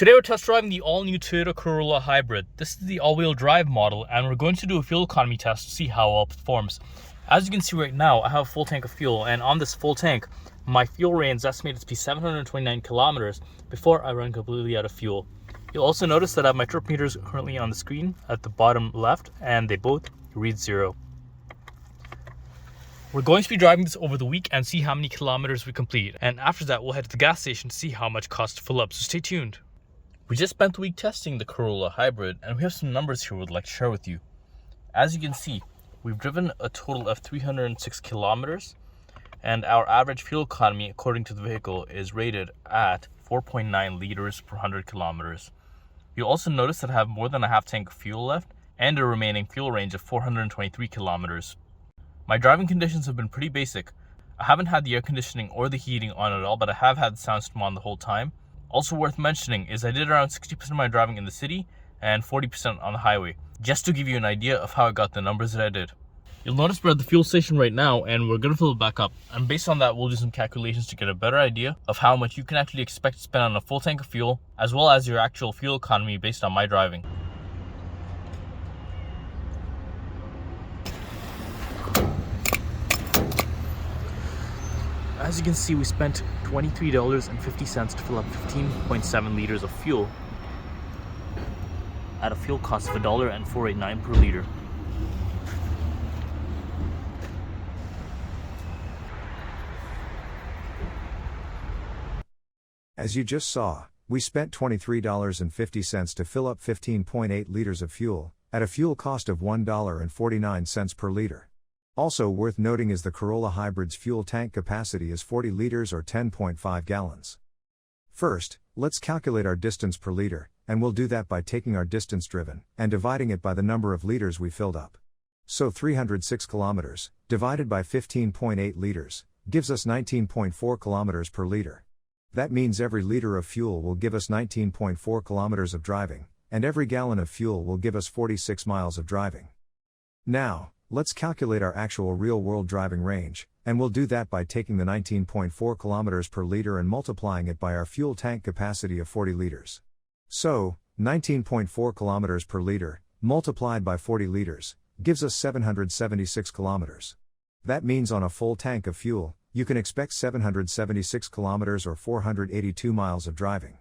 Today we're test driving the all-new Toyota Corolla Hybrid. This is the all-wheel drive model, and we're going to do a fuel economy test to see how well it performs. As you can see right now, I have a full tank of fuel, and on this full tank, my fuel range is estimated to be 729 kilometers before I run completely out of fuel. You'll also notice that I have my trip meters currently on the screen at the bottom left, and they both read 0. We're going to be driving this over the week and see how many kilometers we complete, and after that we'll head to the gas station to see how much it costs to fill up, so stay tuned. We just spent the week testing the Corolla Hybrid, and we have some numbers here we'd like to share with you. As you can see, we've driven a total of 306 kilometers, and our average fuel economy according to the vehicle is rated at 4.9 liters per 100 kilometers. You'll also notice that I have more than a half tank of fuel left and a remaining fuel range of 423 kilometers. My driving conditions have been pretty basic. I haven't had the air conditioning or the heating on at all, but I have had the sound system on the whole time. Also worth mentioning is I did around 60% of my driving in the city and 40% on the highway, just to give you an idea of how I got the numbers that I did. You'll notice we're at the fuel station right now, and we're going to fill it back up, and based on that we'll do some calculations to get a better idea of how much you can actually expect to spend on a full tank of fuel, as well as your actual fuel economy based on my driving. As you can see, we spent $23.50 to fill up 15.7 liters of fuel at a fuel cost of $1.489 per liter. As you just saw, we spent $23.50 to fill up 15.8 liters of fuel, at a fuel cost of $1.49 per liter. Also worth noting is the Corolla Hybrid's fuel tank capacity is 40 liters or 10.5 gallons. First, let's calculate our distance per liter, and we'll do that by taking our distance driven and dividing it by the number of liters we filled up. So 306 kilometers, divided by 15.8 liters, gives us 19.4 kilometers per liter. That means every liter of fuel will give us 19.4 kilometers of driving, and every gallon of fuel will give us 46 miles of driving. Now, let's calculate our actual real-world driving range, and we'll do that by taking the 19.4 kilometers per liter and multiplying it by our fuel tank capacity of 40 liters. So, 19.4 kilometers per liter, multiplied by 40 liters, gives us 776 kilometers. That means on a full tank of fuel, you can expect 776 kilometers or 482 miles of driving.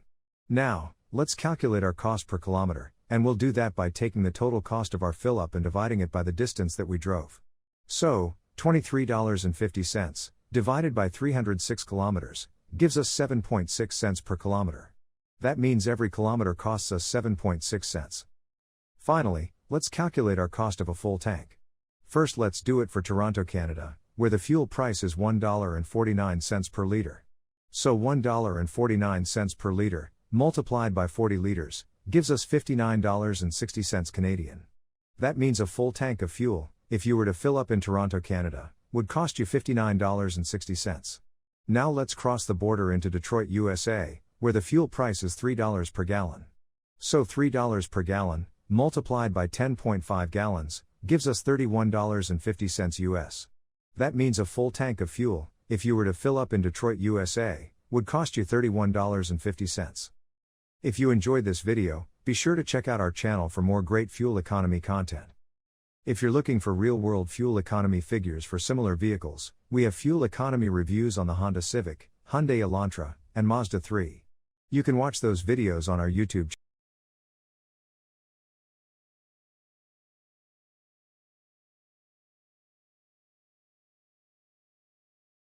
Now, let's calculate our cost per kilometer, and we'll do that by taking the total cost of our fill-up and dividing it by the distance that we drove. So, $23.50, divided by 306 kilometers, gives us 7.6 cents per kilometer. That means every kilometer costs us 7.6 cents. Finally, let's calculate our cost of a full tank. First let's do it for Toronto, Canada, where the fuel price is $1.49 per liter. So $1.49 per liter, multiplied by 40 liters, gives us $59.60 Canadian. That means a full tank of fuel, if you were to fill up in Toronto, Canada, would cost you $59.60. Now let's cross the border into Detroit, USA, where the fuel price is $3 per gallon. So $3 per gallon, multiplied by 10.5 gallons, gives us $31.50 US. That means a full tank of fuel, if you were to fill up in Detroit, USA, would cost you $31.50. If you enjoyed this video, be sure to check out our channel for more great fuel economy content. If you're looking for real-world fuel economy figures for similar vehicles, we have fuel economy reviews on the Honda Civic, Hyundai Elantra, and Mazda 3. You can watch those videos on our YouTube channel.